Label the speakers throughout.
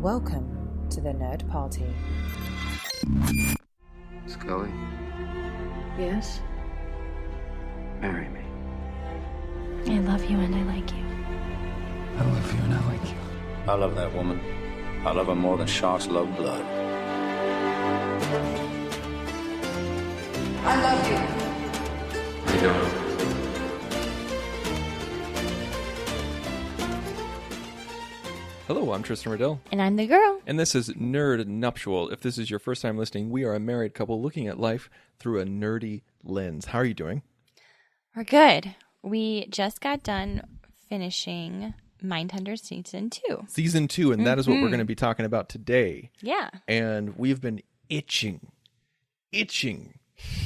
Speaker 1: Welcome to the Nerd Party.
Speaker 2: Scully,
Speaker 3: Yes?
Speaker 2: marry me.
Speaker 4: I love you and I like you.
Speaker 5: I love you and I like you.
Speaker 6: I love that woman. I love her more than sharks love blood.
Speaker 3: I love you.
Speaker 2: You don't.
Speaker 7: Hello, I'm Tristan Riddell,
Speaker 4: And I'm the girl.
Speaker 7: and this is Nerd Nuptial. If this is your first time listening, we are a married couple looking at life through a nerdy lens. How are you doing?
Speaker 4: We're good. We just got done finishing Mindhunter Season 2.
Speaker 7: Season 2, and that is what we're going to be talking about today.
Speaker 4: Yeah.
Speaker 7: And we've been itching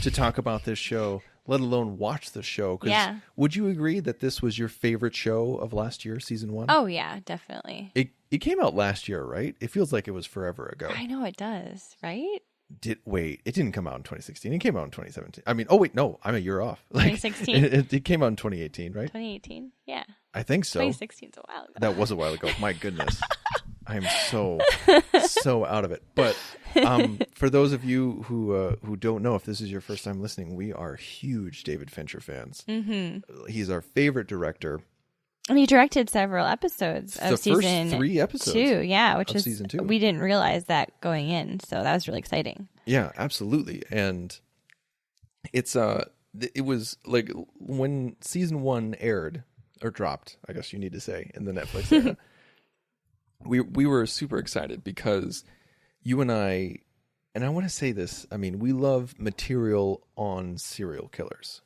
Speaker 7: to talk about this show, let alone watch the show. 'Cause
Speaker 4: Yeah.
Speaker 7: would you agree that this was your favorite show of last year, Season 1?
Speaker 4: Oh, yeah, definitely.
Speaker 7: It came out last year, right? It feels like it was forever ago.
Speaker 4: I know it does, right?
Speaker 7: Wait, it didn't come out in 2016. It came out in 2017. I mean, oh wait, no, I'm a year off.
Speaker 4: 2016?
Speaker 7: It came out in 2018, right?
Speaker 4: 2018? Yeah.
Speaker 7: I think so.
Speaker 4: 2016 is a while ago.
Speaker 7: That was a while ago. My goodness. I'm so out of it. But for those of you who don't know, if this is your first time listening, we are huge David Fincher fans. Mm-hmm. He's our favorite director.
Speaker 4: And he directed several episodes of
Speaker 7: The
Speaker 4: season
Speaker 7: first 3 episodes
Speaker 4: 2, yeah, which
Speaker 7: of
Speaker 4: is
Speaker 7: season 2.
Speaker 4: We didn't realize that going in, so that was really exciting.
Speaker 7: Yeah, absolutely. And it was like when season 1 aired or dropped, I guess you need to say, in the Netflix era. we were super excited because you and I want to say this, I mean, we love material on serial killers.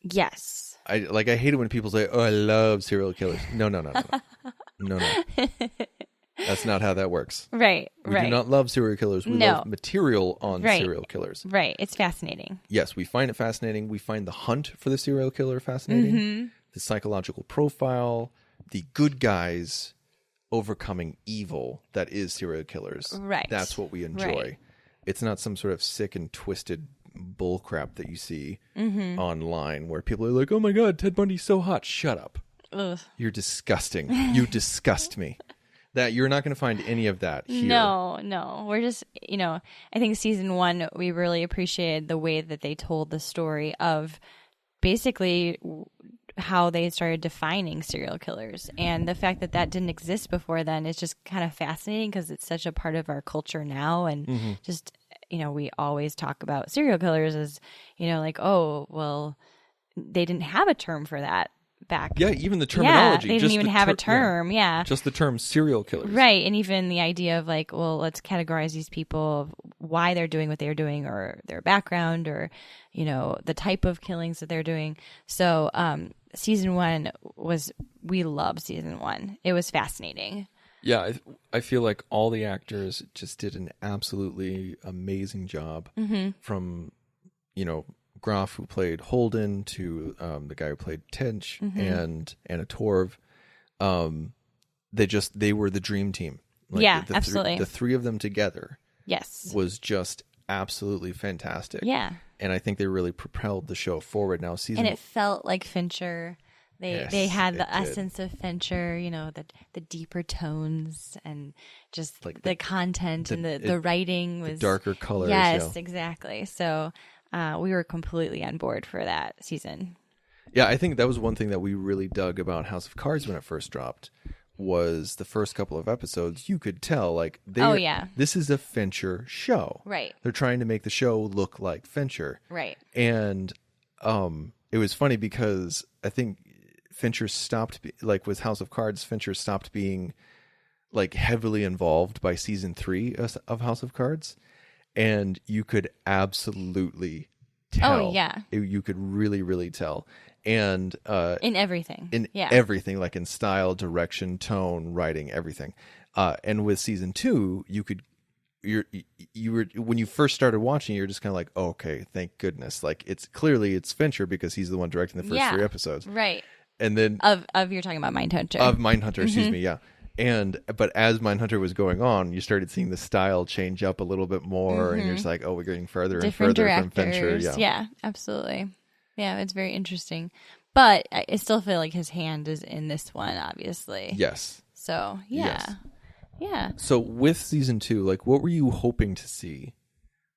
Speaker 4: Yes.
Speaker 7: I hate it when people say, "Oh, I love serial killers." No. No. That's not how that works.
Speaker 4: Right.
Speaker 7: We do not love serial killers. We love material on
Speaker 4: Right.
Speaker 7: serial killers.
Speaker 4: Right. It's fascinating.
Speaker 7: Yes, we find it fascinating. We find the hunt for the serial killer fascinating.
Speaker 4: Mm-hmm.
Speaker 7: The psychological profile, the good guys overcoming evil that is serial killers.
Speaker 4: Right.
Speaker 7: That's what we enjoy.
Speaker 4: Right.
Speaker 7: It's not some sort of sick and twisted bull crap that you see online where people are like, "Oh my God, Ted Bundy's so hot." Shut up.
Speaker 4: Ugh.
Speaker 7: You're disgusting. You disgust me. That you're not going to find any of that here.
Speaker 4: No. We're just, I think season 1, we really appreciated the way that they told the story of basically how they started defining serial killers. And the fact that that didn't exist before then is just kind of fascinating because it's such a part of our culture now. And just, we always talk about serial killers as, like, oh, well, they didn't have a term for that back.
Speaker 7: Yeah, even the terminology.
Speaker 4: Yeah, they didn't even have a term. Yeah.
Speaker 7: Just the term serial killers.
Speaker 4: Right. And even the idea of like, well, let's categorize these people of why they're doing what they're doing or their background or, the type of killings that they're doing. So season 1 we love season 1. It was fascinating.
Speaker 7: Yeah, I feel like all the actors just did an absolutely amazing job from, Groff, who played Holden, to the guy who played Tench and Anna Torv. They were the dream team.
Speaker 4: Yeah, absolutely.
Speaker 7: The 3 of them together
Speaker 4: Yes.
Speaker 7: was just absolutely fantastic.
Speaker 4: Yeah.
Speaker 7: And I think they really propelled the show forward. Now
Speaker 4: And it felt like Fincher. They had the essence of Fincher, the deeper tones and just
Speaker 7: like
Speaker 4: the content and the writing was
Speaker 7: darker colors.
Speaker 4: Yes,
Speaker 7: yeah.
Speaker 4: exactly. So we were completely on board for that season.
Speaker 7: Yeah, I think that was one thing that we really dug about House of Cards when it first dropped was the first couple of episodes. You could tell, like, this is a Fincher show.
Speaker 4: Right.
Speaker 7: They're trying to make the show look like Fincher.
Speaker 4: Right.
Speaker 7: And it was funny because I think Fincher stopped, with House of Cards, Fincher stopped being, heavily involved by season 3 of House of Cards. And you could absolutely tell.
Speaker 4: Oh, yeah.
Speaker 7: You could really, really tell. And
Speaker 4: in everything.
Speaker 7: Everything, like in style, direction, tone, writing, everything. And with season 2, you were when you first started watching, you're just kind of like, oh, okay, thank goodness. Like it's Fincher because he's the one directing the first 3 episodes.
Speaker 4: Right.
Speaker 7: And then
Speaker 4: of you're talking about Mindhunter.
Speaker 7: Of Mindhunter, excuse me, yeah. But as Mindhunter was going on, you started seeing the style change up a little bit more, and you're just like, oh, we're getting further
Speaker 4: Different
Speaker 7: and further
Speaker 4: directors.
Speaker 7: from Fincher.
Speaker 4: Yeah, absolutely. Yeah, it's very interesting. But I still feel like his hand is in this one, obviously.
Speaker 7: Yes.
Speaker 4: So, yeah.
Speaker 7: Yes.
Speaker 4: Yeah.
Speaker 7: So with season 2, like, what were you hoping to see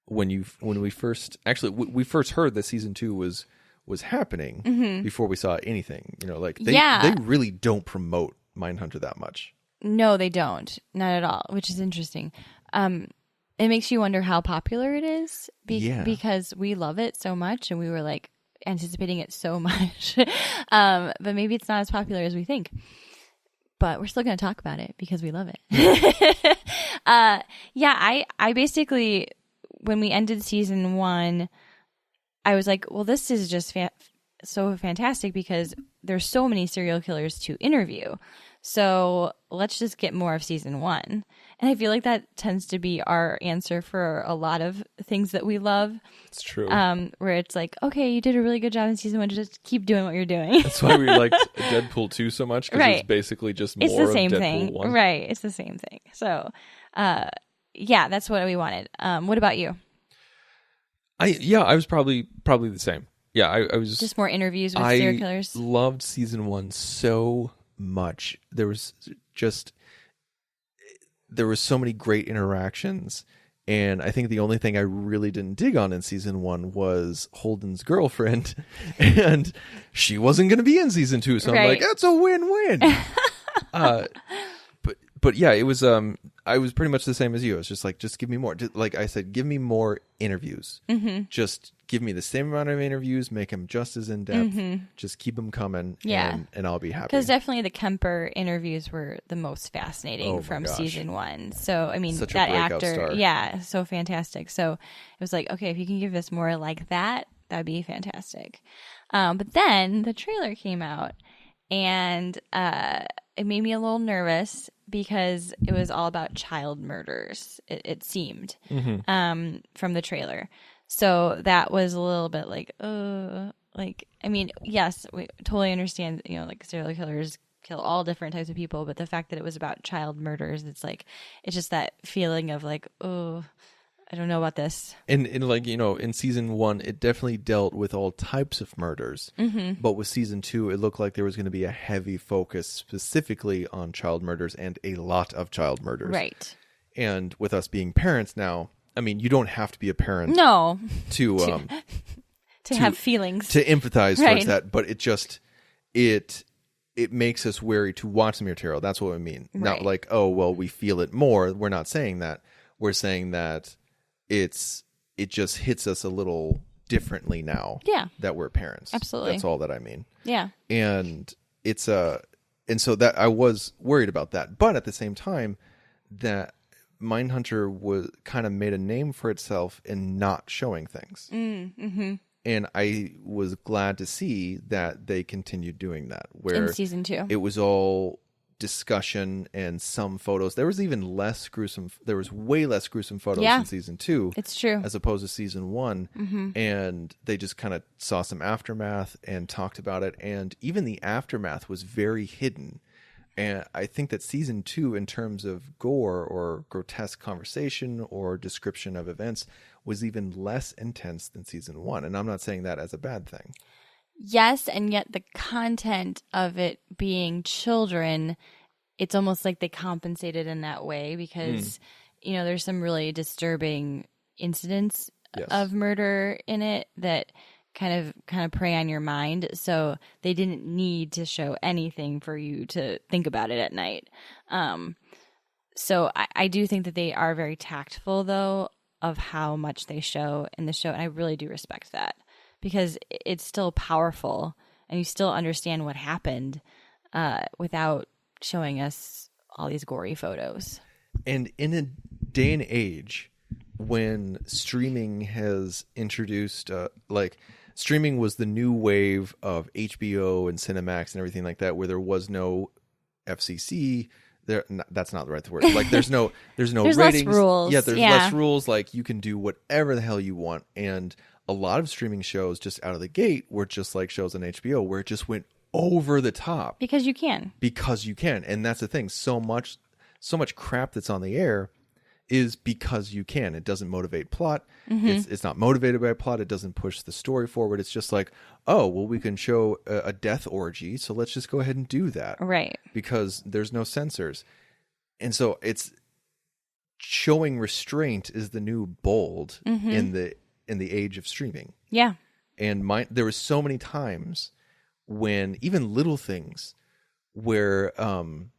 Speaker 7: when we first we first heard that season 2 was happening before we saw anything? You know, like they really don't promote Mindhunter that much.
Speaker 4: No, they don't. Not at all, which is interesting. It makes you wonder how popular it is because we love it so much and we were like anticipating it so much. But maybe it's not as popular as we think. But we're still going to talk about it because we love it. I basically, when we ended season 1, I was like, well, this is just so fantastic because there's so many serial killers to interview. So let's just get more of season 1. And I feel like that tends to be our answer for a lot of things that we love.
Speaker 7: It's true.
Speaker 4: Where it's like, okay, you did a really good job in season 1. Just keep doing what you're doing.
Speaker 7: That's why we liked Deadpool 2 so much, because it's basically just more
Speaker 4: it's the same
Speaker 7: of Deadpool
Speaker 4: thing.
Speaker 7: 1.
Speaker 4: Right. It's the same thing. So, that's what we wanted. What about you?
Speaker 7: I was probably the same. Yeah, I was
Speaker 4: just more interviews with serial killers.
Speaker 7: I loved season 1 so much. There was so many great interactions, and I think the only thing I really didn't dig on in season 1 was Holden's girlfriend, and she wasn't going to be in season 2, so I'm like, that's a win-win. But yeah, it was. I was pretty much the same as you. I was just like, just give me more. Like I said, give me more interviews.
Speaker 4: Mm-hmm.
Speaker 7: Just give me the same amount of interviews. Make them just as in depth.
Speaker 4: Mm-hmm.
Speaker 7: Just keep them coming.
Speaker 4: Yeah,
Speaker 7: and I'll be happy.
Speaker 4: Because definitely the Kemper interviews were the most fascinating from season 1. So I mean,
Speaker 7: such
Speaker 4: that
Speaker 7: a breakout
Speaker 4: actor,
Speaker 7: star.
Speaker 4: yeah, so fantastic. So it was like, okay, if you can give us more like that, that'd be fantastic. But then the trailer came out, and it made me a little nervous because it was all about child murders, it seemed, from the trailer. So that was a little bit like, I mean, yes, we totally understand, you know, like serial killers kill all different types of people, but the fact that it was about child murders, it's like, it's just that feeling of like, oh, I don't know about this. And
Speaker 7: like, you know, in season 1, it definitely dealt with all types of murders.
Speaker 4: Mm-hmm.
Speaker 7: But with season 2, it looked like there was going to be a heavy focus specifically on child murders and a lot of child murders.
Speaker 4: Right.
Speaker 7: And with us being parents now, I mean, you don't have to be a parent.
Speaker 4: No.
Speaker 7: To
Speaker 4: have feelings.
Speaker 7: To empathize towards that. But it just, it makes us wary to watch some material. That's what I mean.
Speaker 4: Right.
Speaker 7: Not like, oh, well, we feel it more. We're not saying that. We're saying that it just hits us a little differently now that we're parents.
Speaker 4: Absolutely.
Speaker 7: That's all that I mean.
Speaker 4: Yeah.
Speaker 7: And and so that I was worried about that. But at the same time, that Mindhunter was kind of made a name for itself in not showing things.
Speaker 4: Mm-hmm.
Speaker 7: And I was glad to see that they continued doing that. Where
Speaker 4: in season 2.
Speaker 7: It was all discussion and some photos. There was way less gruesome photos in season 2.
Speaker 4: It's true.
Speaker 7: As opposed to season 1.
Speaker 4: Mm-hmm.
Speaker 7: And they just kind of saw some aftermath and talked about it. And even the aftermath was very hidden. And I think that season 2, in terms of gore or grotesque conversation or description of events, was even less intense than season 1. And I'm not saying that as a bad thing.
Speaker 4: Yes, and yet the content of it being children, it's almost like they compensated in that way because, you know, there's some really disturbing incidents of murder in it that kind of prey on your mind. So they didn't need to show anything for you to think about it at night. So I do think that they are very tactful, though, of how much they show in the show. And I really do respect that. Because it's still powerful and you still understand what happened without showing us all these gory photos.
Speaker 7: And in a day and age when streaming has introduced, streaming was the new wave of HBO and Cinemax and everything like that, where there was no FCC. That's not the right word. Like there's no ratings.
Speaker 4: Less rules.
Speaker 7: Yeah, there's less rules. Like you can do whatever the hell you want. And a lot of streaming shows just out of the gate were just like shows on HBO where it just went over the top.
Speaker 4: Because you can.
Speaker 7: And that's the thing. So much crap that's on the air is because you can. It doesn't motivate plot. Mm-hmm. It's not motivated by plot. It doesn't push the story forward. It's just like, oh, well, we can show a death orgy, so let's just go ahead and do that.
Speaker 4: Right.
Speaker 7: Because there's no censors. And so it's showing restraint is the new bold in the age of streaming.
Speaker 4: Yeah.
Speaker 7: And there was so many times when even little things where and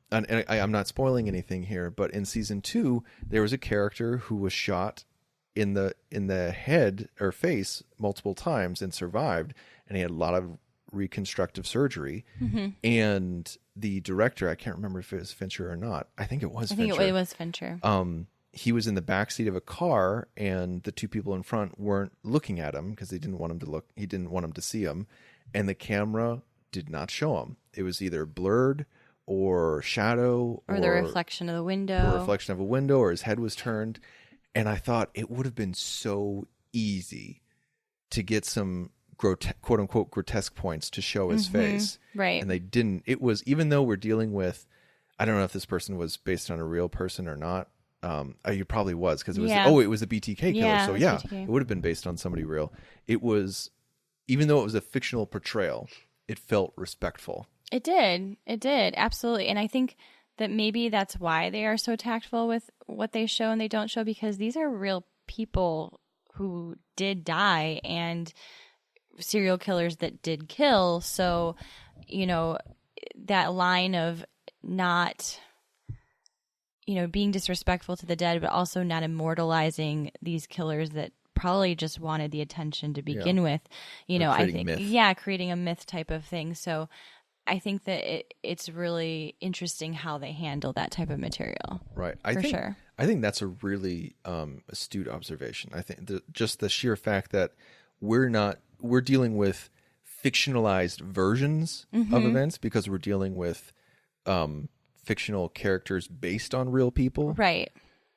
Speaker 7: I'm not spoiling anything here, but in season 2 there was a character who was shot in the head or face multiple times and survived, and he had a lot of reconstructive surgery. And the director, I can't remember if it was Fincher or not. I think it was Fincher.
Speaker 4: It was Fincher.
Speaker 7: He was in the backseat of a car, and the two people in front weren't looking at him because they didn't want him to look. He didn't want him to see him, and the camera did not show him. It was either blurred or shadow,
Speaker 4: or the reflection of the window,
Speaker 7: or reflection of a window, or his head was turned. And I thought it would have been so easy to get some quote unquote grotesque points to show his face,
Speaker 4: right?
Speaker 7: And they didn't. It was, even though we're dealing with, I don't know if this person was based on a real person or not. He probably was, because it was it was a BTK killer.
Speaker 4: Yeah,
Speaker 7: so
Speaker 4: BTK.
Speaker 7: It would have been based on somebody real. It was, even though it was a fictional portrayal, it felt respectful. It
Speaker 4: did absolutely. And I think that maybe that's why they are so tactful with what they show and they don't show, because these are real people who did die and serial killers that did kill. So, that line of not, being disrespectful to the dead, but also not immortalizing these killers that probably just wanted the attention to begin with. I think, creating a myth type of thing. So I think that it's really interesting how they handle that type of material.
Speaker 7: Right.
Speaker 4: I
Speaker 7: think that's a really astute observation. I think just the sheer fact that we're dealing with fictionalized versions of events, because we're dealing with fictional characters based on real people.
Speaker 4: Right.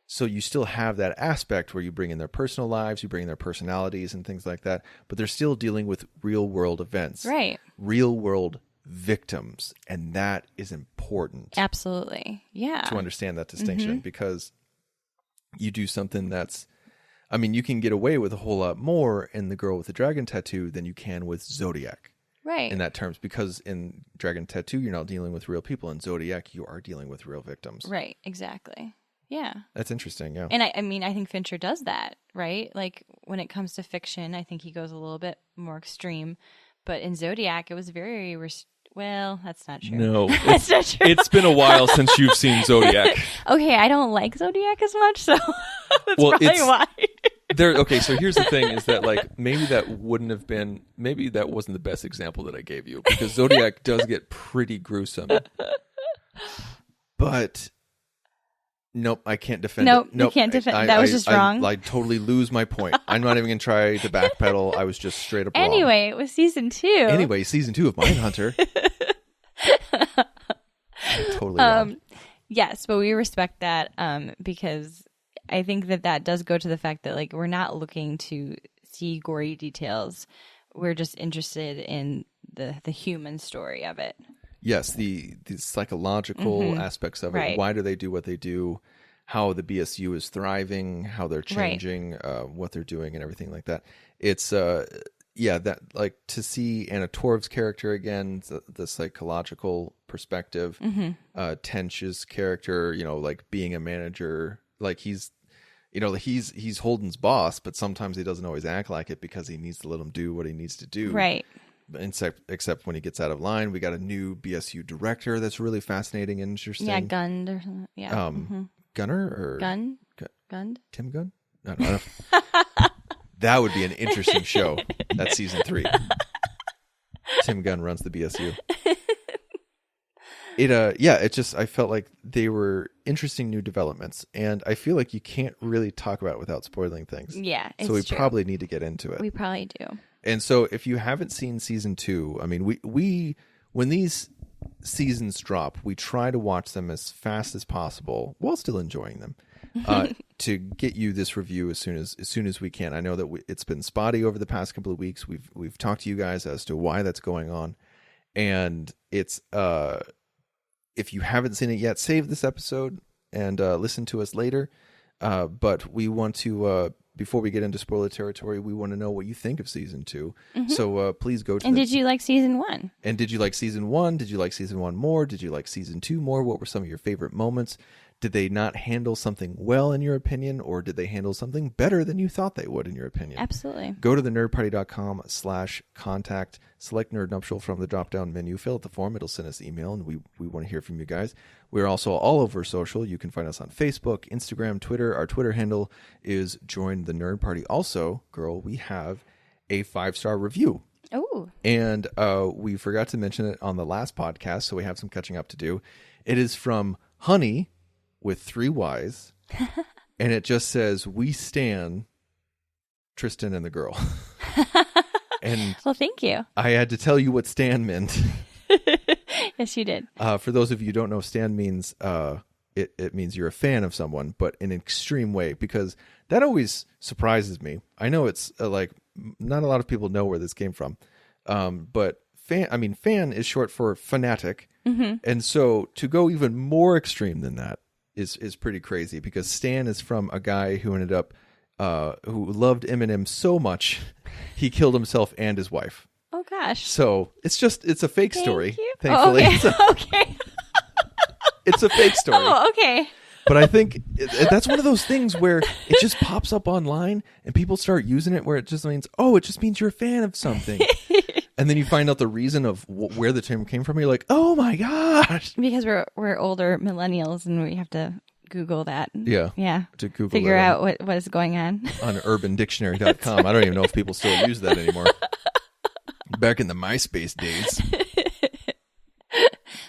Speaker 7: So you still have that aspect where you bring in their personal lives, you bring in their personalities and things like that, but they're still dealing with real world events.
Speaker 4: Right.
Speaker 7: Real world victims, and that is important.
Speaker 4: Absolutely. Yeah.
Speaker 7: To understand that distinction, because you do something that's, you can get away with a whole lot more in The Girl with the Dragon Tattoo than you can with Zodiac.
Speaker 4: Right.
Speaker 7: In that terms, because in Dragon Tattoo, you're not dealing with real people. In Zodiac, you are dealing with real victims.
Speaker 4: Right. Exactly. Yeah.
Speaker 7: That's interesting. Yeah.
Speaker 4: And I think Fincher does that, right? Like when it comes to fiction, I think he goes a little bit more extreme, but in Zodiac, it was very, well, that's not true.
Speaker 7: No,
Speaker 4: that's not true.
Speaker 7: It's been a while since you've seen Zodiac.
Speaker 4: Okay. I don't like Zodiac as much, so that's probably why.
Speaker 7: Okay, so here's the thing, is that maybe that wasn't the best example that I gave you, because Zodiac does get pretty gruesome. But nope, I can't defend it.
Speaker 4: Nope, you can't defend. That was just wrong.
Speaker 7: I totally lose my point. I'm not even going to try to backpedal. I was just straight up wrong.
Speaker 4: Anyway, it was season 2.
Speaker 7: Anyway, season 2 of Mindhunter. Totally wrong.
Speaker 4: Yes, but we respect that because I think that does go to the fact that we're not looking to see gory details. We're just interested in the human story of it.
Speaker 7: Yes, the psychological aspects of it.
Speaker 4: Right.
Speaker 7: Why do they do what they do? How the BSU is thriving, how they're changing, what they're doing, and everything like that. It's that to see Anna Torv's character again, the psychological perspective. Tench's character, being a manager, he's Holden's boss, but sometimes he doesn't always act like it because he needs to let him do what he needs to do.
Speaker 4: Right.
Speaker 7: Except when he gets out of line. We got a new BSU director that's really fascinating and interesting.
Speaker 4: Yeah, Gund or something. Yeah.
Speaker 7: Gunner or
Speaker 4: Gund?
Speaker 7: Tim Gunn? I don't know. That would be an interesting show. That's season 3. Tim Gunn runs the BSU. I felt like they were interesting new developments, and I feel like you can't really talk about it without spoiling things.
Speaker 4: Yeah, it's
Speaker 7: so we
Speaker 4: true.
Speaker 7: Probably need to get into it.
Speaker 4: We probably do.
Speaker 7: And so if you haven't seen season 2, we when these seasons drop, we try to watch them as fast as possible while still enjoying them, to get you this review as soon as we can. I know that it's been spotty over the past couple of weeks. We've talked to you guys as to why that's going on, and it's if you haven't seen it yet, save this episode and listen to us later. But we want to, before we get into spoiler territory, we want to know what you think of season 2. So please go to.
Speaker 4: And did you like season 1?
Speaker 7: And did you like season 1? Did you like season 1 more? Did you like season 2 more? What were some of your favorite moments? Did they not handle something well, in your opinion, or did they handle something better than you thought they would, in your opinion?
Speaker 4: Absolutely.
Speaker 7: Go to thenerdparty.com/contact, select Nerd Nuptial from the drop-down menu, fill out the form, it'll send us email, and we want to hear from you guys. We're also all over social. You can find us on Facebook, Instagram, Twitter. Our Twitter handle is Join the Nerd Party. Also, girl, we have a 5-star review.
Speaker 4: Oh.
Speaker 7: And we forgot to mention it on the last podcast, so we have some catching up to do. It is from Honey, with 3 Ys, and it just says, "We stan Tristan and the girl." And
Speaker 4: well, thank you.
Speaker 7: I had to tell you what stan meant.
Speaker 4: Yes, you did.
Speaker 7: For those of you who don't know, stan means it means you're a fan of someone, but in an extreme way, because that always surprises me. I know it's like not a lot of people know where this came from, but fan is short for fanatic, and so to go even more extreme than that is pretty crazy, because Stan is from a guy who ended up who loved Eminem so much he killed himself and his wife.
Speaker 4: Oh gosh.
Speaker 7: So it's a fake story.
Speaker 4: You.
Speaker 7: Thankfully,
Speaker 4: Oh, okay.
Speaker 7: It's a fake story.
Speaker 4: Oh, okay.
Speaker 7: But I think that's one of those things where it just pops up online and people start using it, where it just means, oh, it just means you're a fan of something. And then you find out the reason of where the term came from. You're like, oh my gosh.
Speaker 4: Because we're older millennials and we have to Google that.
Speaker 7: Yeah.
Speaker 4: Yeah.
Speaker 7: To Google
Speaker 4: figure out what is going on.
Speaker 7: On urbandictionary.com. I don't even know if people still use that anymore. Back in the MySpace days.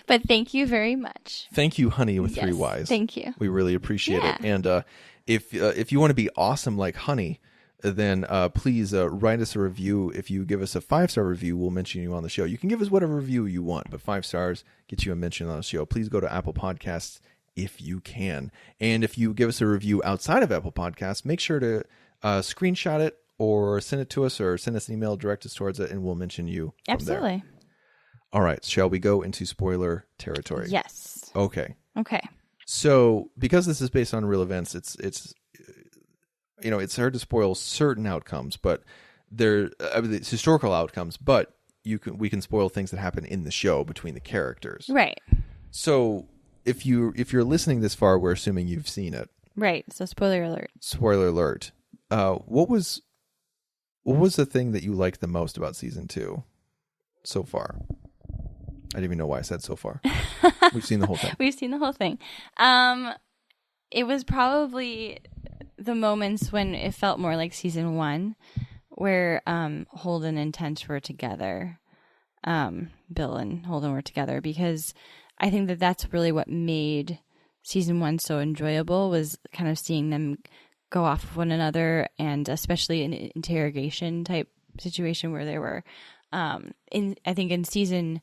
Speaker 4: But thank you very much.
Speaker 7: Thank you, Honey, with 3 Ys.
Speaker 4: Thank you.
Speaker 7: We really appreciate it. And if you want to be awesome like Honey, then please write us a review. If you give us a 5-star review, we'll mention you on the show. You can give us whatever review you want, but 5 stars gets you a mention on the show. Please go to Apple Podcasts if you can. And if you give us a review outside of Apple Podcasts, make sure to screenshot it or send it to us, or send us an email, direct us towards it, and we'll mention you from
Speaker 4: Absolutely.
Speaker 7: there. All right. Shall we go into spoiler territory?
Speaker 4: Yes.
Speaker 7: Okay.
Speaker 4: Okay.
Speaker 7: So because this is based on real events, it's it's hard to spoil certain outcomes, but it's historical outcomes, but we can spoil things that happen in the show between the characters.
Speaker 4: Right.
Speaker 7: So if you're listening this far, we're assuming you've seen it.
Speaker 4: Right. So spoiler alert.
Speaker 7: Spoiler alert. What was the thing that you liked the most about season 2 so far? I didn't even know why I said so far. We've seen the whole thing.
Speaker 4: We've seen the whole thing. It was probably the moments when it felt more like season 1, where Holden and Tench were together. Bill and Holden were together, because I think that that's really what made season 1 so enjoyable, was kind of seeing them go off of one another, and especially in an interrogation type situation where they were I think in season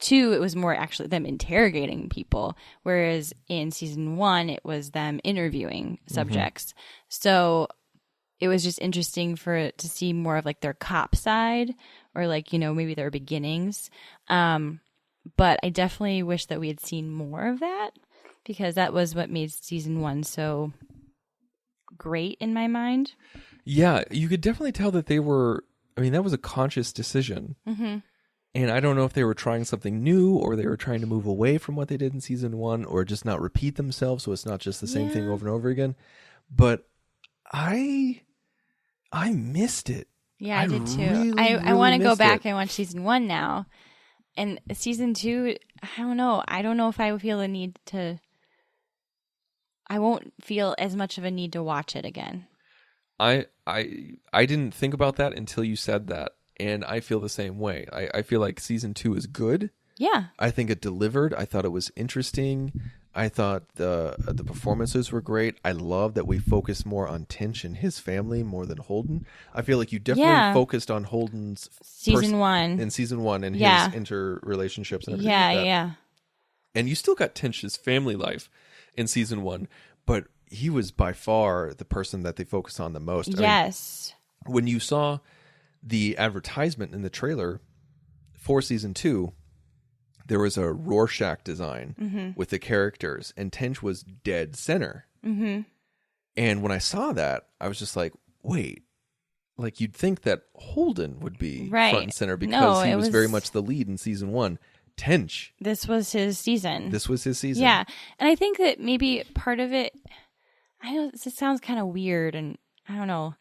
Speaker 4: 2 it was more actually them interrogating people, whereas in season 1 it was them interviewing subjects. So it was just interesting to see more of like their cop side, or like, maybe their beginnings. But I definitely wish that we had seen more of that, because that was what made season 1 so great in my mind.
Speaker 7: Yeah, you could definitely tell that that was a conscious decision. Mm-hmm. And I don't know if they were trying something new, or they were trying to move away from what they did in season 1, or just not repeat themselves, so it's not just the same thing over and over again. But I missed it.
Speaker 4: Yeah, I did too.
Speaker 7: Really,
Speaker 4: I want to go back
Speaker 7: it.
Speaker 4: and watch season 1 now. And season 2, I don't know. I don't know if I would feel a need to... I won't feel as much of a need to watch it again.
Speaker 7: I didn't think about that until you said that, and I feel the same way. I feel like season 2 is good.
Speaker 4: Yeah.
Speaker 7: I think it delivered. I thought it was interesting. I thought the performances were great. I love that we focused more on Tinch and his family more than Holden. I feel like you definitely focused on Holden's
Speaker 4: season 1
Speaker 7: and his interrelationships and everything.
Speaker 4: Yeah,
Speaker 7: like that.
Speaker 4: yeah.
Speaker 7: And you still got Tinch's family life in season 1, but he was by far the person that they focused on the most.
Speaker 4: Yes.
Speaker 7: I mean, when you saw the advertisement in the trailer for season 2, there was a Rorschach design with the characters, and Tinch was dead center. Mm-hmm. And when I saw that, I was just like, wait, you'd think that Holden would be front and center, because he was very much the lead in season 1. Tench.
Speaker 4: This was his season.
Speaker 7: This was his season.
Speaker 4: Yeah. And I think that maybe part of it, I know this sounds kind of weird and I don't know,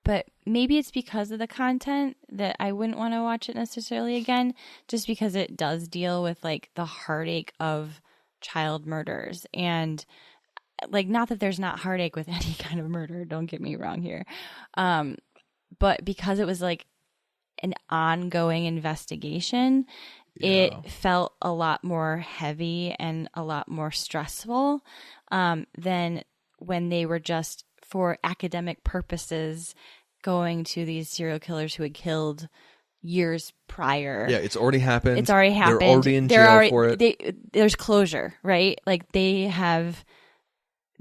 Speaker 4: but maybe it's because of the content that I wouldn't want to watch it necessarily again, just because it does deal with like the heartache of child murders. And like, not that there's not heartache with any kind of murder, don't get me wrong here. But because it was like an ongoing investigation, it felt a lot more heavy and a lot more stressful than when they were just for academic purposes going to these serial killers who had killed years prior.
Speaker 7: Yeah, it's already happened.
Speaker 4: It's already happened.
Speaker 7: They're already in jail for it.
Speaker 4: There's closure, right? Like they have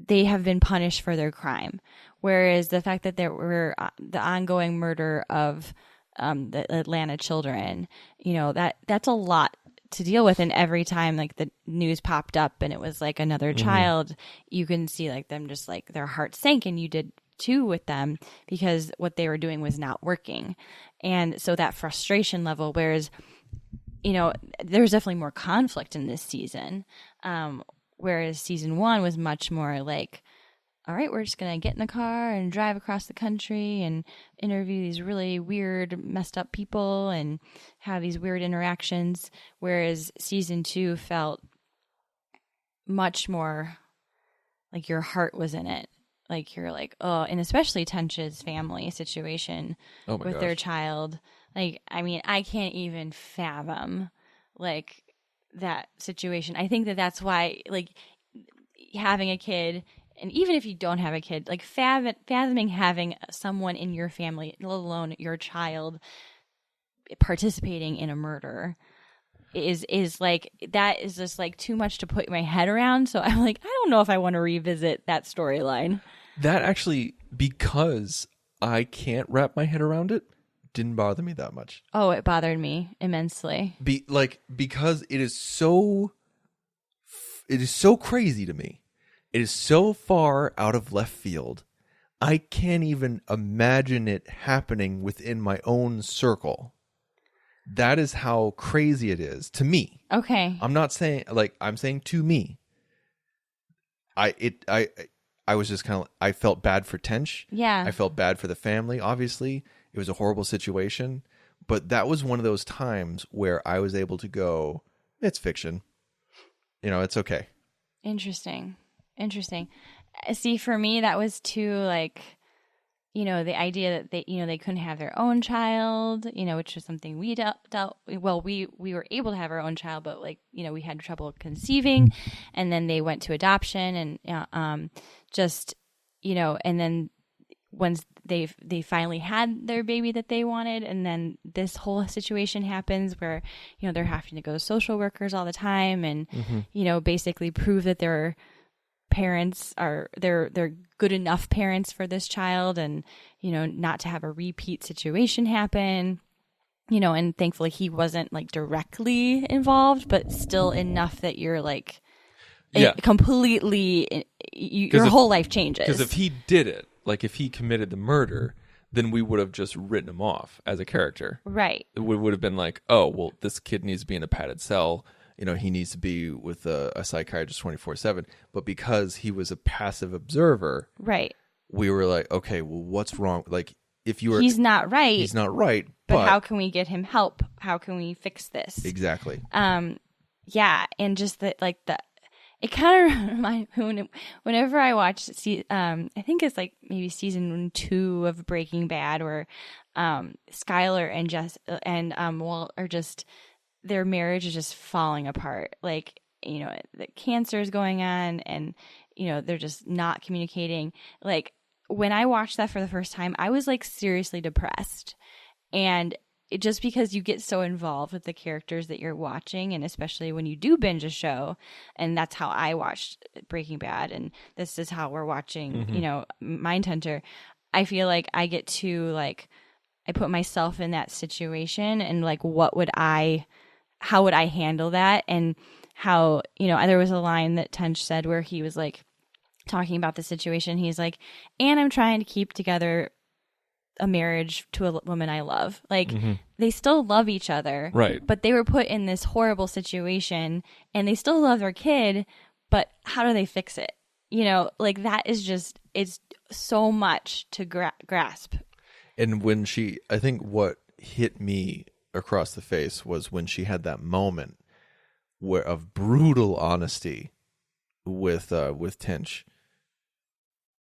Speaker 4: been punished for their crime. Whereas the fact that there were the ongoing murder of the Atlanta children, you know, that's a lot to deal with. And every time like the news popped up and it was like another child, you can see like them just like their heart sank, and you did too with them, because what they were doing was not working. And so that frustration level, whereas, you know, there's definitely more conflict in this season. Whereas season 1 was much more like, all right, we're just going to get in the car and drive across the country and interview these really weird, messed up people and have these weird interactions. Whereas season 2 felt much more like your heart was in it. Like you're like, oh, and especially Tench's family situation with their child. Like, I mean, I can't even fathom like that situation. I think that that's why like having a kid, and even if you don't have a kid, like fathoming having someone in your family, let alone your child, participating in a murder is like, that is just like too much to put my head around. So I'm like, I don't know if I want to revisit that storyline.
Speaker 7: That actually, because I can't wrap my head around it, didn't bother me that much.
Speaker 4: Oh, it bothered me immensely.
Speaker 7: Because it is so crazy to me. It is so far out of left field. I can't even imagine it happening within my own circle. That is how crazy it is to me.
Speaker 4: Okay.
Speaker 7: I'm not saying like, I'm saying to me. I was just kind of, I felt bad for Tench.
Speaker 4: Yeah.
Speaker 7: I felt bad for the family, obviously. It was a horrible situation. But that was one of those times where I was able to go, it's fiction. You know, it's okay.
Speaker 4: Interesting. See, for me, that was too like, you know, the idea that they, you know, they couldn't have their own child, you know, which was something we dealt. Well, we were able to have our own child, but like, you know, we had trouble conceiving, and then they went to adoption, and just, you know, and then once they finally had their baby that they wanted, and then this whole situation happens where, you know, they're having to go to social workers all the time, and you know, basically prove that their parents are they're good enough parents for this child, and you know, not to have a repeat situation happen, you know. And thankfully he wasn't like directly involved, but still enough that you're like, completely your whole life changes.
Speaker 7: Because if he did it, like if he committed the murder, then we would have just written him off as a character.
Speaker 4: Right.
Speaker 7: It would have been like, oh, well, this kid needs to be in a padded cell. You know, he needs to be with a psychiatrist 24/7. But because he was a passive observer,
Speaker 4: right,
Speaker 7: we were like, okay, well, what's wrong? Like, if you were,
Speaker 4: he's not right.
Speaker 7: He's not right.
Speaker 4: But how can we get him help? How can we fix this?
Speaker 7: Exactly.
Speaker 4: Yeah, and just that, like it kind of reminds me whenever I watch, I think it's like maybe season 2 of Breaking Bad, where Skylar and Jess and Walt are just, their marriage is just falling apart. Like, you know, the cancer is going on, and you know, they're just not communicating. Like, when I watched that for the first time, I was like seriously depressed, and just because you get so involved with the characters that you're watching, and especially when you do binge a show, and that's how I watched Breaking Bad, and this is how we're watching, you know, Mindhunter. I feel like I get to like, I put myself in that situation, and like, how would I handle that? And how, you know, there was a line that Tench said where he was like talking about the situation. He's like, and I'm trying to keep together a marriage to a woman I love. Like they still love each other,
Speaker 7: Right.
Speaker 4: But they were put in this horrible situation, and they still love their kid. But how do they fix it? You know, like that is just, it's so much to grasp.
Speaker 7: And when I think what hit me across the face was when she had that moment of brutal honesty with Tinch,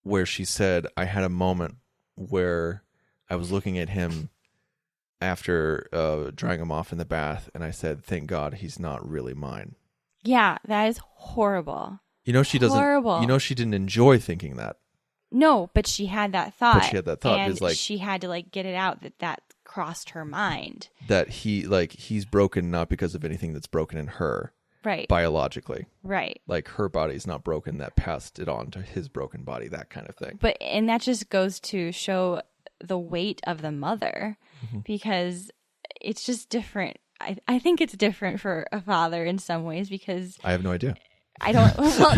Speaker 7: where she said, I had a moment where I was looking at him after drying him off in the bath, and I said, thank God he's not really mine.
Speaker 4: Yeah, that is horrible.
Speaker 7: You know, she doesn't.
Speaker 4: Horrible.
Speaker 7: You know, she didn't enjoy thinking that.
Speaker 4: No, but she had that thought.
Speaker 7: But she had that thought.
Speaker 4: And
Speaker 7: it's like,
Speaker 4: she had to like get it out that crossed her mind.
Speaker 7: that he's broken not because of anything that's broken in her,
Speaker 4: Right.
Speaker 7: biologically.
Speaker 4: Right.
Speaker 7: Like her body's not broken, that passed it on to his broken body, that kind of thing.
Speaker 4: And that just goes to show the weight of the mother, because it's just different. I think it's different for a father in some ways, because
Speaker 7: I have no idea.
Speaker 4: I don't. Well,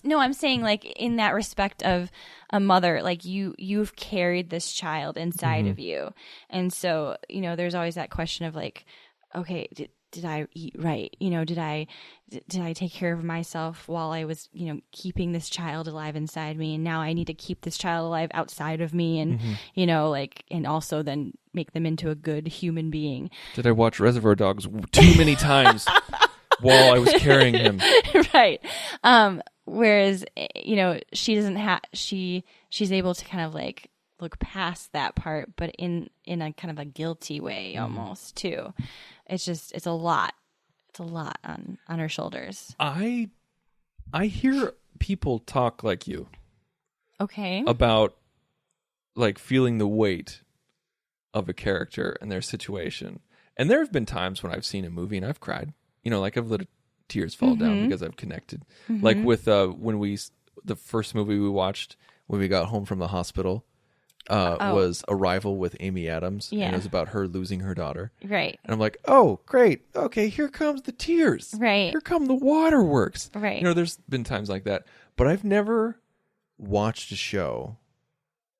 Speaker 4: no, I'm saying like in that respect of a mother, like you've carried this child inside of you, and so you know there's always that question of like, okay, did I eat right? You know, did I take care of myself while I was, you know, keeping this child alive inside me, and now I need to keep this child alive outside of me, and you know, like, and also then make them into a good human being.
Speaker 7: Did I watch Reservoir Dogs too many times while I was carrying him?
Speaker 4: Right. Whereas, you know, she doesn't have, she's able to kind of like look past that part, but in a kind of a guilty way almost too. It's a lot. It's a lot on her shoulders.
Speaker 7: I hear people talk like you.
Speaker 4: Okay.
Speaker 7: About like feeling the weight of a character and their situation. And there have been times when I've seen a movie and I've cried. You know, like I've let tears fall down because I've connected. Like with the first movie we watched when we got home from the hospital was Arrival with Amy Adams.
Speaker 4: Yeah.
Speaker 7: And it was about her losing her daughter.
Speaker 4: Right.
Speaker 7: And I'm like, oh, great. Okay, here comes the tears.
Speaker 4: Right.
Speaker 7: Here come the waterworks.
Speaker 4: Right.
Speaker 7: You know, there's been times like that. But I've never watched a show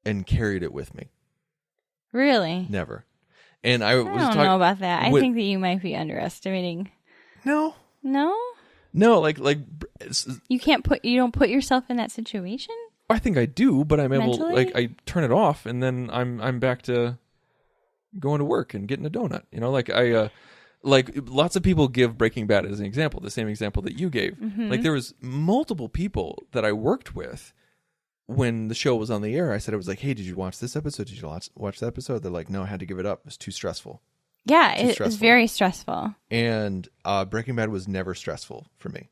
Speaker 7: and carried it with me.
Speaker 4: Really?
Speaker 7: Never. And I was
Speaker 4: don't know about that. I think that you might be underestimating.
Speaker 7: No.
Speaker 4: No?
Speaker 7: No, like
Speaker 4: You don't put yourself in that situation?
Speaker 7: I think I do, but I'm able,
Speaker 4: Mentally?
Speaker 7: like, I turn it off and then I'm back to going to work and getting a donut. You know, like like lots of people give Breaking Bad as an example, the same example that you gave. Like there was multiple people that I worked with when the show was on the air. I said, I was like, hey, did you watch this episode? Did you watch that episode? They're like, no, I had to give it up. It was too stressful.
Speaker 4: Yeah, it was very stressful.
Speaker 7: And Breaking Bad was never stressful for me.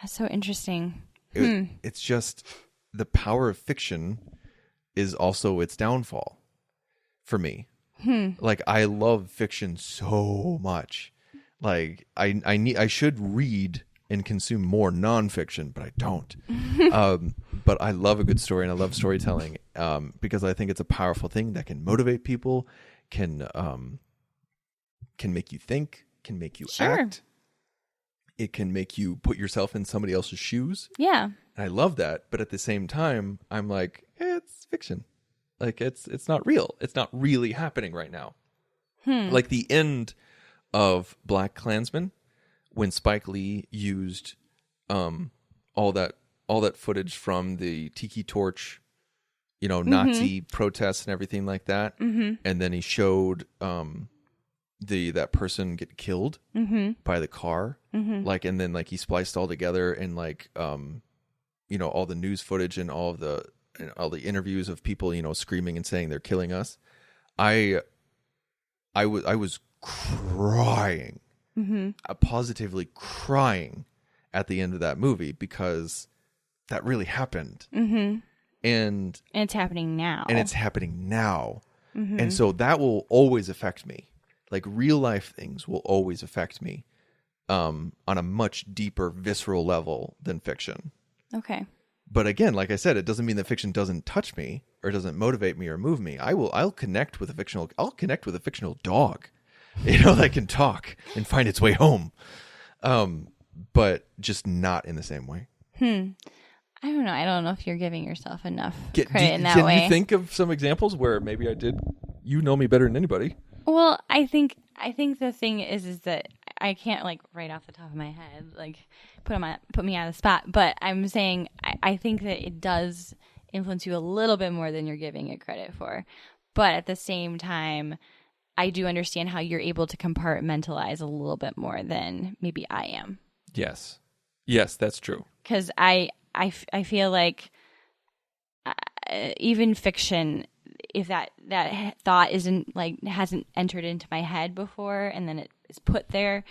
Speaker 4: That's so interesting.
Speaker 7: It's just the power of fiction is also its downfall for me. Like I love fiction so much. Like I should read and consume more nonfiction, but I don't. But I love a good story and I love storytelling because I think it's a powerful thing that can motivate people, can make you think, can make you act. It can make you put yourself in somebody else's shoes.
Speaker 4: Yeah.
Speaker 7: And I love that. But at the same time, I'm like, it's fiction. Like it's not real. It's not really happening right now. Like the end of Black Klansman, when Spike Lee used all that footage from the Tiki Torch, you know, Nazi protests and everything like that. And then he showed that person get killed by the car, like, and then like he spliced all together and like you know, all the news footage and all the interviews of people, you know, screaming and saying they're killing us. I was crying, positively crying at the end of that movie because that really happened. And
Speaker 4: it's happening now.
Speaker 7: And so that will always affect me. Like real life things will always affect me on a much deeper, visceral level than fiction.
Speaker 4: Okay.
Speaker 7: But again, like I said, it doesn't mean that fiction doesn't touch me or doesn't motivate me or move me. I'll connect with a fictional dog, you know, that can talk and find its way home. But just not in the same way.
Speaker 4: I don't know. I don't know if you're giving yourself enough
Speaker 7: Can
Speaker 4: credit in that way.
Speaker 7: Can you think of some examples where maybe I did? You know me better than anybody.
Speaker 4: Well, I think the thing is that I can't like right off the top of my head like put me on the spot. But I'm saying I think that it does influence you a little bit more than you're giving it credit for. But at the same time, I do understand how you're able to compartmentalize a little bit more than maybe I am.
Speaker 7: Yes, that's true.
Speaker 4: Because I feel like even fiction, if that thought isn't like hasn't entered into my head before and then it is put there,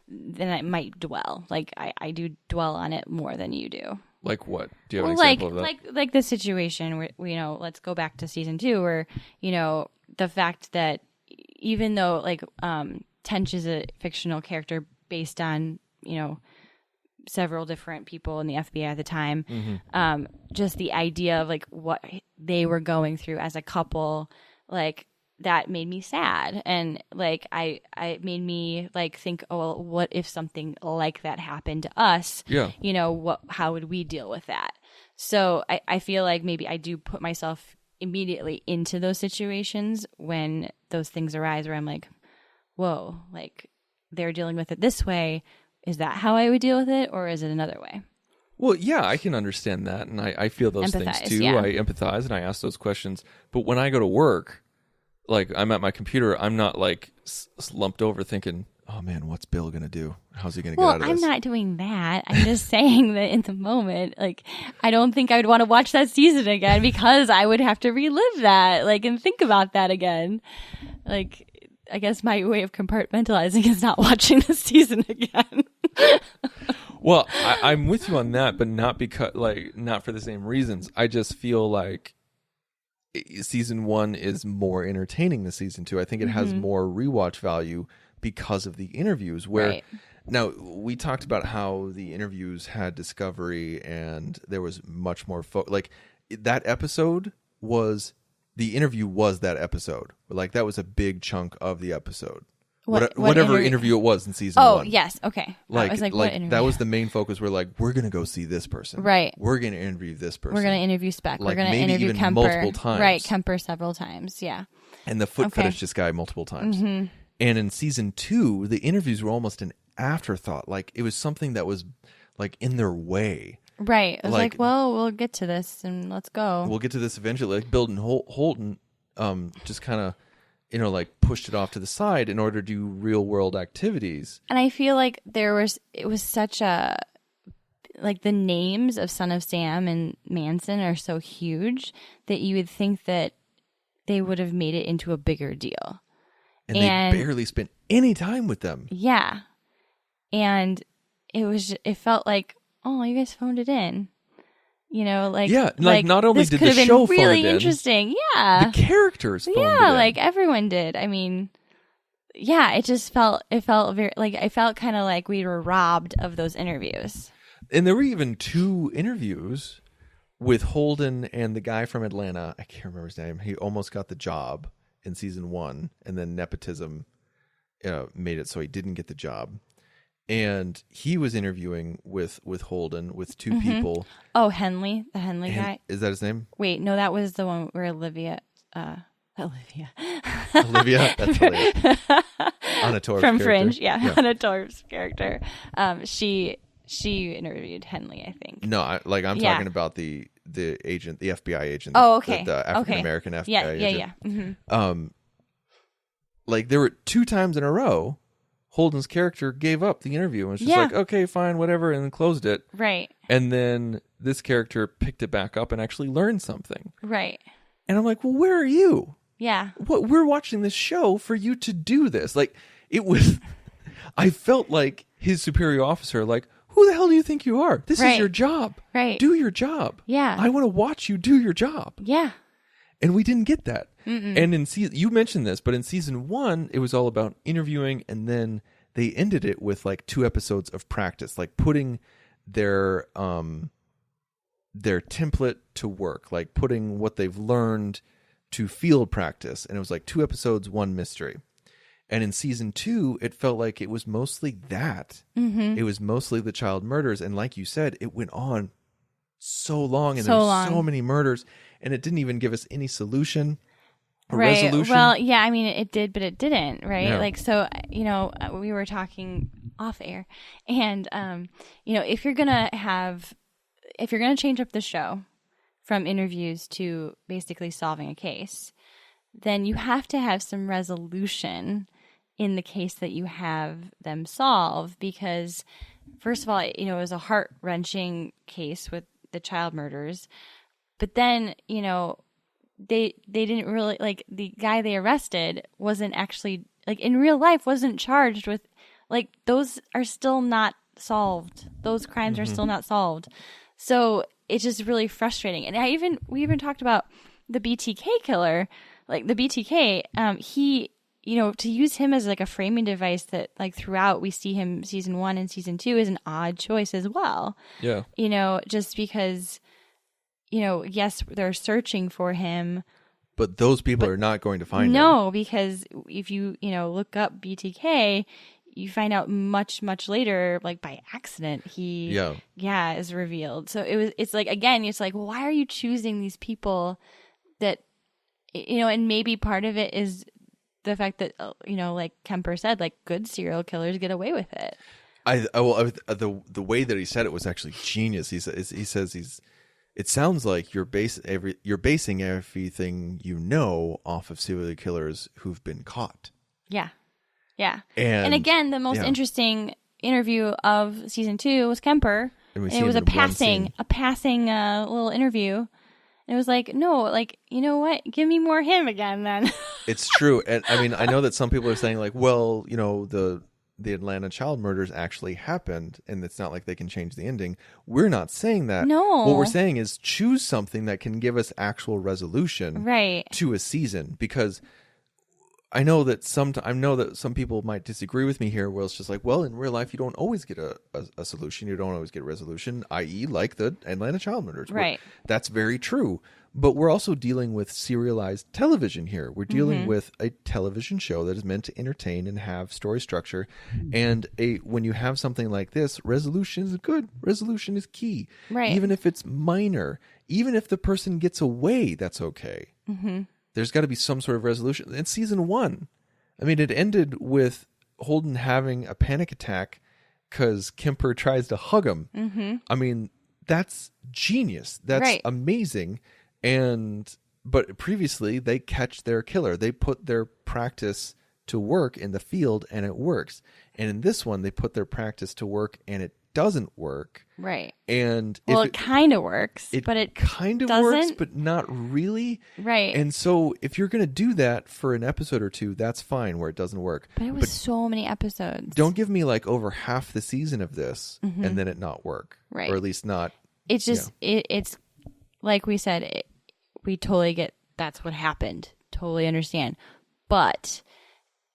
Speaker 4: then I might dwell. Like I do dwell on it more than you do.
Speaker 7: Like what? Do you have an example of that?
Speaker 4: Like the situation where, let's go back to season 2 where, the fact that even though like Tench is a fictional character based on, several different people in the FBI at the time, just the idea of like what they were going through as a couple, like that made me sad. And like I made me like think, oh, well, what if something like that happened to us?
Speaker 7: Yeah.
Speaker 4: How would we deal with that? So I feel like maybe I do put myself immediately into those situations when those things arise where I'm like, whoa, like they're dealing with it this way. Is that how I would deal with it, or is it another way?
Speaker 7: Well, yeah, I can understand that, and I feel those things too.
Speaker 4: Yeah.
Speaker 7: I empathize and I ask those questions. But when I go to work, like I'm at my computer, I'm not like slumped over thinking, "Oh man, what's Bill gonna do? How's he gonna get out of this?"
Speaker 4: Well, I'm not doing that. I'm just saying that in the moment, like I don't think I would want to watch that season again because I would have to relive that, like, and think about that again, like. I guess my way of compartmentalizing is not watching the season again.
Speaker 7: Well, I'm with you on that, but not not for the same reasons. I just feel like season 1 is more entertaining than season 2. I think it has more rewatch value because of the interviews. Where now we talked about how the interviews had discovery, and there was much more like that episode was. The interview was that episode. Like, that was a big chunk of the episode. Whatever interview it was in season 1.
Speaker 4: Oh, yes. Okay.
Speaker 7: Like,
Speaker 4: I was like,
Speaker 7: what
Speaker 4: interview?
Speaker 7: That was the main focus. We're like, we're going to go see this person.
Speaker 4: Right.
Speaker 7: We're going to interview this person.
Speaker 4: We're going to interview Speck.
Speaker 7: Like,
Speaker 4: we're going to
Speaker 7: maybe
Speaker 4: interview
Speaker 7: even
Speaker 4: Kemper.
Speaker 7: multiple times.
Speaker 4: Right. Kemper several times. Yeah.
Speaker 7: And the foot fetishist guy multiple times. And in season 2, the interviews were almost an afterthought. Like, it was something that was, like, in their way.
Speaker 4: Right. It was like, well, we'll get to this and let's go.
Speaker 7: We'll get to this eventually. Like, Bill and Holton just kind of, like pushed it off to the side in order to do real world activities.
Speaker 4: And I feel like it was such a, like the names of Son of Sam and Manson are so huge that you would think that they would have made it into a bigger deal.
Speaker 7: And they barely spent any time with them.
Speaker 4: Yeah. And it felt like, oh, you guys phoned it in. Like
Speaker 7: not only
Speaker 4: this
Speaker 7: did
Speaker 4: could
Speaker 7: the
Speaker 4: have
Speaker 7: show
Speaker 4: been
Speaker 7: phone
Speaker 4: really
Speaker 7: it in,
Speaker 4: interesting. Yeah,
Speaker 7: the characters phoned it in.
Speaker 4: like everyone did. I mean, yeah, it felt very like I felt kind of like we were robbed of those interviews.
Speaker 7: And there were even 2 interviews with Holden and the guy from Atlanta. I can't remember his name. He almost got the job in season 1, and then nepotism made it so he didn't get the job. And he was interviewing with Holden with 2 people.
Speaker 4: Oh, Henley, the Henley guy.
Speaker 7: Is that his name?
Speaker 4: Wait, no, that was the one where Olivia.
Speaker 7: Olivia, that's hilarious. Anna Torv's
Speaker 4: from
Speaker 7: character.
Speaker 4: Fringe, yeah. Anna Torv's character. She interviewed Henley, I think.
Speaker 7: No, I'm talking about the agent, the FBI agent.
Speaker 4: Oh, okay.
Speaker 7: The African American FBI agent.
Speaker 4: Yeah. Mm-hmm.
Speaker 7: Like there were 2 times in a row. Holden's character gave up the interview and was just like, okay, fine, whatever, and then closed it.
Speaker 4: Right.
Speaker 7: And then this character picked it back up and actually learned something.
Speaker 4: Right.
Speaker 7: And I'm like, well, where are you?
Speaker 4: Yeah.
Speaker 7: We're watching this show for you to do this. Like, it was, I felt like his superior officer, like, who the hell do you think you are? This is your job.
Speaker 4: Right.
Speaker 7: Do your job.
Speaker 4: Yeah.
Speaker 7: I want to watch you do your job.
Speaker 4: Yeah.
Speaker 7: And we didn't get that. And you mentioned this, but in season 1, it was all about interviewing, and then they ended it with like 2 episodes of practice, like putting their template to work, like putting what they've learned to field practice. And it was like 2 episodes, 1 mystery. And in season 2, it felt like it was mostly that. It was mostly the child murders. And like you said, it went on so long, and
Speaker 4: So
Speaker 7: there's
Speaker 4: long.
Speaker 7: so many murders, and it didn't even give us any solution or
Speaker 4: Right.
Speaker 7: resolution.
Speaker 4: Well, yeah, I mean, it did, but it didn't, right?
Speaker 7: Yeah.
Speaker 4: Like, so, we were talking off air, and, if you're going to change up the show from interviews to basically solving a case, then you have to have some resolution in the case that you have them solve, because first of all, it was a heart-wrenching case with the child murders, but then, they didn't really, like, the guy they arrested wasn't actually, like, in real life wasn't charged with, like, those are still not solved. Those crimes are still not solved. So it's just really frustrating. And we even talked about the BTK killer, like the BTK, he, to use him as like a framing device that, like, throughout we see him season 1 and season 2 is an odd choice as well.
Speaker 7: Yeah.
Speaker 4: Just because, yes, they're searching for him.
Speaker 7: But those people are not going to find him.
Speaker 4: No, because if you, look up BTK, you find out much, much later, like by accident, he is revealed. So it's like, again, it's like, why are you choosing these people that, and maybe part of it is the fact that, like Kemper said, like, good serial killers get away with it.
Speaker 7: The way that he said it was actually genius. He says it sounds like you're basing everything off of serial killers who've been caught.
Speaker 4: Yeah. Yeah.
Speaker 7: And
Speaker 4: again, the most interesting interview of season 2 was Kemper.
Speaker 7: And
Speaker 4: it was a passing little interview. And it was like, no, like, you know what? Give me more him again then.
Speaker 7: It's true. And I mean, I know that some people are saying, like, well, the Atlanta child murders actually happened, and it's not like they can change the ending. We're not saying that.
Speaker 4: No.
Speaker 7: What we're saying is choose something that can give us actual resolution to a season, because I know that some people might disagree with me here, where it's just like, well, in real life, you don't always get a solution. You don't always get a resolution, i.e. like the Atlanta child murders.
Speaker 4: Right.
Speaker 7: That's very true. But we're also dealing with serialized television here. We're dealing with a television show that is meant to entertain and have story structure. And when you have something like this, resolution is good. Resolution is key.
Speaker 4: Right.
Speaker 7: Even if it's minor, even if the person gets away, that's okay. There's got to be some sort of resolution. In season 1, I mean, it ended with Holden having a panic attack because Kemper tries to hug him. I mean, that's genius. That's amazing. But previously, they catch their killer. They put their practice to work in the field, and it works. And in this one, they put their practice to work, and it doesn't work.
Speaker 4: Right.
Speaker 7: And
Speaker 4: it kind of works, but it
Speaker 7: kind of
Speaker 4: doesn't
Speaker 7: works, but not really.
Speaker 4: Right.
Speaker 7: And so, if you're going to do that for an episode or two, that's fine. Where it doesn't work,
Speaker 4: but it was so many episodes.
Speaker 7: Don't give me like over half the season of this, and then it not work,
Speaker 4: right?
Speaker 7: Or at least not.
Speaker 4: It's just it's like we said. We totally get that's what happened. Totally understand. But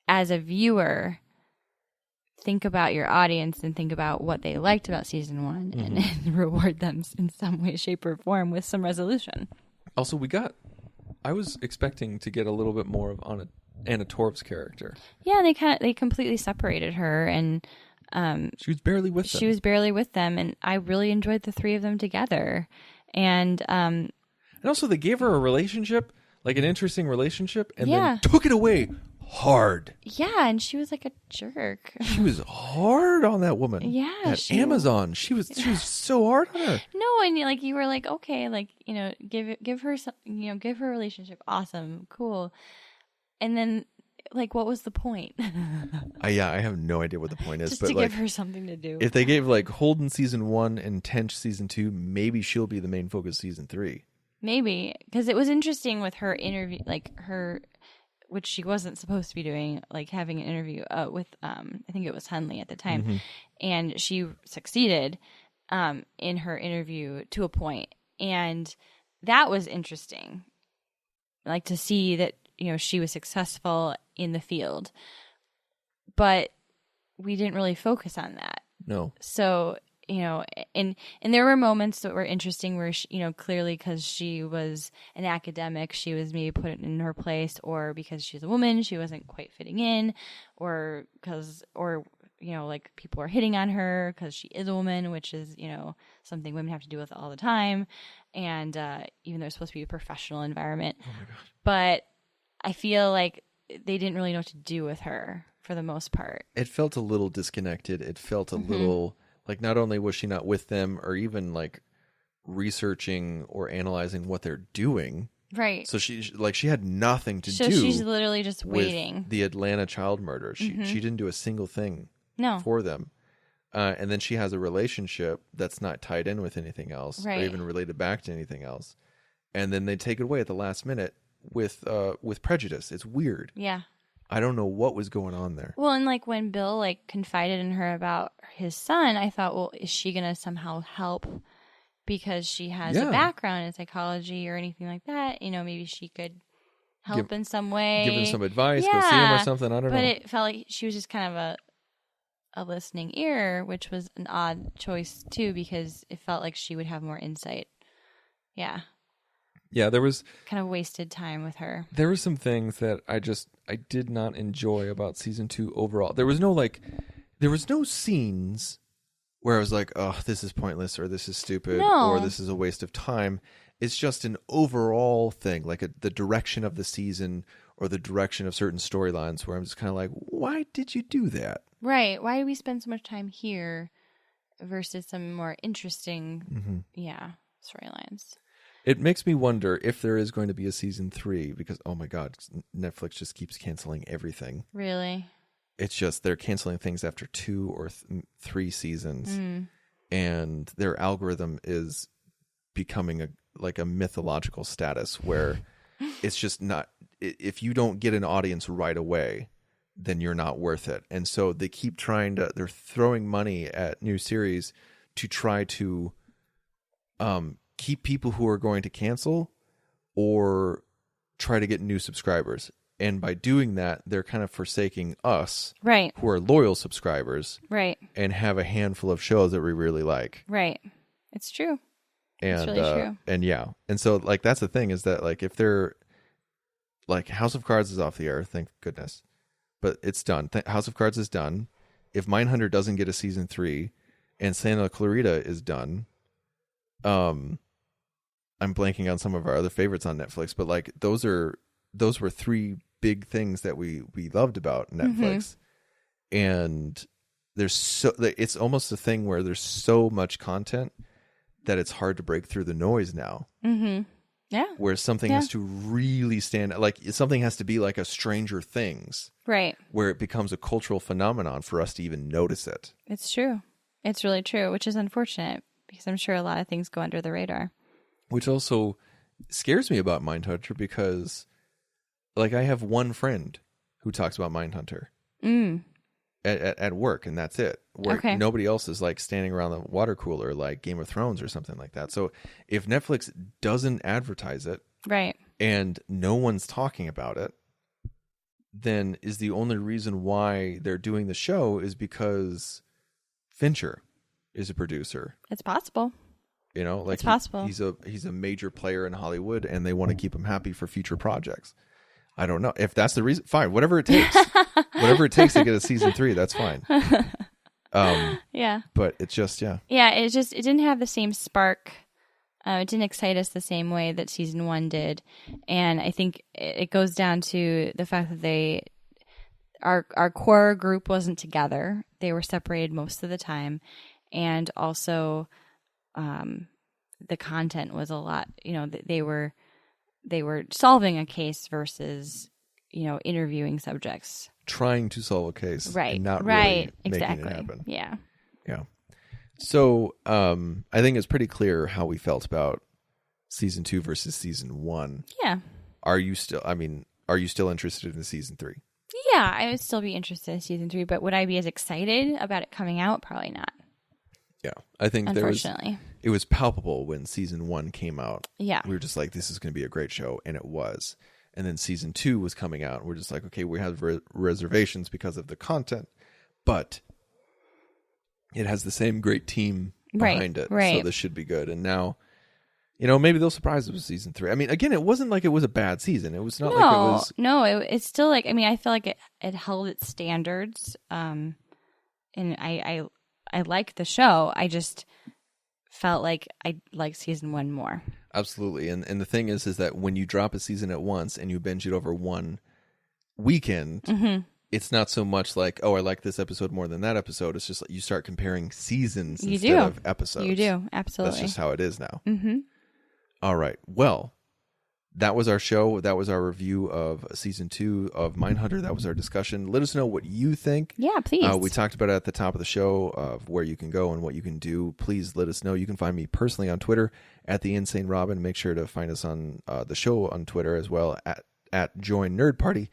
Speaker 4: as a viewer, think about your audience and think about what they liked about season 1 and reward them in some way, shape, or form with some resolution.
Speaker 7: Also, I was expecting to get a little bit more of Anna Torv's character.
Speaker 4: Yeah, they completely separated her, and
Speaker 7: she was barely with them.
Speaker 4: She was barely with them, and I really enjoyed the three of them together. And
Speaker 7: also, they gave her a relationship, like an interesting relationship, and
Speaker 4: Yeah.
Speaker 7: then took it away hard.
Speaker 4: yeah, and she was like a jerk.
Speaker 7: She was hard on that woman.
Speaker 4: Yeah,
Speaker 7: At Amazon, she was so hard on her.
Speaker 4: No, and like you were like, okay, like, give her some, give her a relationship, awesome, cool, and then like, what was the point?
Speaker 7: I have no idea what the point is,
Speaker 4: Just
Speaker 7: but
Speaker 4: to
Speaker 7: like,
Speaker 4: give her something to do.
Speaker 7: if they gave like Holden season 1 and Tench season 2, maybe she'll be the main focus season 3.
Speaker 4: Maybe, because it was interesting with her interview, like her, which she wasn't supposed to be doing, like having an interview with, I think it was Hunley at the time, and she succeeded in her interview to a point, and that was interesting, like to see that she was successful in the field, but we didn't really focus on that.
Speaker 7: No.
Speaker 4: So. And there were moments that were interesting where, clearly because she was an academic, she was maybe put in her place, or because she's a woman, she wasn't quite fitting in, or like people are hitting on her because she is a woman, which is, something women have to deal with all the time. And even though it's supposed to be a professional environment. Oh my God. But I feel like they didn't really know what to do with her for the most part.
Speaker 7: It felt a little disconnected. It felt a little like not only was she not with them or even like researching or analyzing what they're doing.
Speaker 4: Right.
Speaker 7: So she had nothing to do.
Speaker 4: So she's literally just waiting.
Speaker 7: With the Atlanta child murder. She didn't do a single thing for them. And then she has a relationship that's not tied in with anything else or even related back to anything else. And then they take it away at the last minute with prejudice. It's weird.
Speaker 4: Yeah.
Speaker 7: I don't know what was going on there.
Speaker 4: Well, and like when Bill like confided in her about his son, I thought, well, is she going to somehow help because she has a background in psychology or anything like that? Maybe she could help in some way.
Speaker 7: Give him some advice, go see him or something. I don't know.
Speaker 4: But it felt like she was just kind of a listening ear, which was an odd choice too, because it felt like she would have more insight. Yeah.
Speaker 7: Yeah, there was
Speaker 4: kind of wasted time with her.
Speaker 7: There were some things that I did not enjoy about season 2 overall. There was no scenes where I was like, oh, this is pointless or this is stupid or this is a waste of time. It's just an overall thing, like the direction of the season or the direction of certain storylines where I'm just kind of like, why did you do that?
Speaker 4: Right. Why did we spend so much time here versus some more interesting, storylines?
Speaker 7: It makes me wonder if there is going to be a season 3 because, oh my God, Netflix just keeps canceling everything.
Speaker 4: Really?
Speaker 7: It's just they're canceling things after 2 or 3 seasons, and their algorithm is becoming a mythological status where it's just not. If you don't get an audience right away, then you're not worth it. And so they keep they're throwing money at new series to try to keep people who are going to cancel or try to get new subscribers. And by doing that, they're kind of forsaking us,
Speaker 4: right,
Speaker 7: who are loyal subscribers,
Speaker 4: right,
Speaker 7: and have a handful of shows that we really like.
Speaker 4: Right. It's true.
Speaker 7: And,
Speaker 4: it's really true.
Speaker 7: And yeah. And so like that's the thing is that like if they're like House of Cards is off the air, thank goodness. But it's done. House of Cards is done. If Mindhunter doesn't get a season 3 and Santa Clarita is done, I'm blanking on some of our other favorites on Netflix, but like those were 3 big things that we loved about Netflix. And it's almost a thing where there's so much content that it's hard to break through the noise now.
Speaker 4: Yeah.
Speaker 7: Where something has to really stand, like something has to be like a Stranger Things.
Speaker 4: Right.
Speaker 7: Where it becomes a cultural phenomenon for us to even notice it.
Speaker 4: It's true. It's really true, which is unfortunate because I'm sure a lot of things go under the radar.
Speaker 7: Which also scares me about Mindhunter because like I have one friend who talks about Mindhunter at work, and that's it. Nobody else is like standing around the water cooler like Game of Thrones or something like that. So if Netflix doesn't advertise it,
Speaker 4: right,
Speaker 7: and no one's talking about it, then is the only reason why they're doing the show is because Fincher is a producer.
Speaker 4: It's possible.
Speaker 7: Like
Speaker 4: it's possible.
Speaker 7: He's a major player in Hollywood, and they want to keep him happy for future projects. I don't know if that's the reason. Fine, whatever it takes. Whatever it takes to get a season 3, that's fine.
Speaker 4: Yeah.
Speaker 7: But it's just
Speaker 4: Yeah, it didn't have the same spark. It didn't excite us the same way that season 1 did, and I think it goes down to the fact that our core group wasn't together. They were separated most of the time, and also the content was a lot. They were solving a case versus interviewing subjects,
Speaker 7: trying to solve a case,
Speaker 4: right?
Speaker 7: And not
Speaker 4: right,
Speaker 7: really
Speaker 4: exactly.
Speaker 7: Making it happen.
Speaker 4: Yeah.
Speaker 7: So I think it's pretty clear how we felt about season 2 versus season 1.
Speaker 4: Yeah.
Speaker 7: Are you still interested in season 3?
Speaker 4: Yeah, I would still be interested in season 3, but would I be as excited about it coming out? Probably not.
Speaker 7: Yeah, I think
Speaker 4: unfortunately
Speaker 7: it was palpable when season 1 came out.
Speaker 4: Yeah,
Speaker 7: we were just like, this is going to be a great show, and it was. And then season 2 was coming out, and we're just like, okay, we have reservations because of the content, but it has the same great team behind it, so this should be good. And now, maybe they'll surprise us with season 3. I mean, again, it wasn't like it was a bad season. It was not like it was.
Speaker 4: No, it's still like, I mean, I feel like it held its standards. and I liked the show. I just felt like I liked season 1 more.
Speaker 7: Absolutely. And the thing is that when you drop a season at once and you binge it over one weekend, it's not so much like, oh, I like this episode more than that episode. It's just like you start comparing seasons instead of episodes.
Speaker 4: You do. Absolutely.
Speaker 7: That's just how it is now. All right. Well, that was our show. That was our review of season 2 of Mindhunter. That was our discussion. Let us know what you think.
Speaker 4: Yeah, please.
Speaker 7: We talked about it at the top of the show of where you can go and what you can do. Please let us know. You can find me personally on Twitter at the Insane Robin. Make sure to find us on the show on Twitter as well at Join Nerd Party,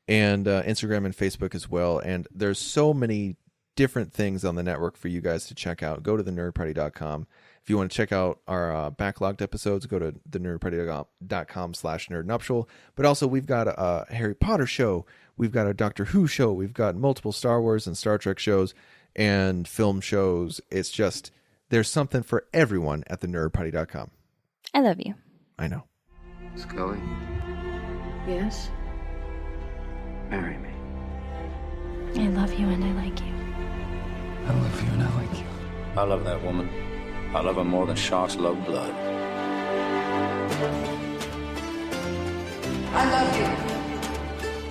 Speaker 7: and Instagram and Facebook as well. And there's so many different things on the network for you guys to check out. Go to thenerdparty.com. If you want to check out our backlogged episodes, go to thenerdparty.com/nerdnuptial. But also, we've got a Harry Potter show. We've got a Doctor Who show. We've got multiple Star Wars and Star Trek shows and film shows. It's just, there's something for everyone at thenerdparty.com.
Speaker 4: I love you.
Speaker 7: I know.
Speaker 2: Scully,
Speaker 3: Yes?
Speaker 2: marry me.
Speaker 4: I love you and I like you.
Speaker 5: I love you and I like you.
Speaker 6: I love that woman. I love her more than sharks love blood.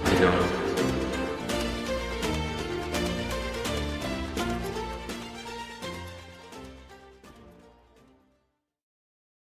Speaker 2: I don't.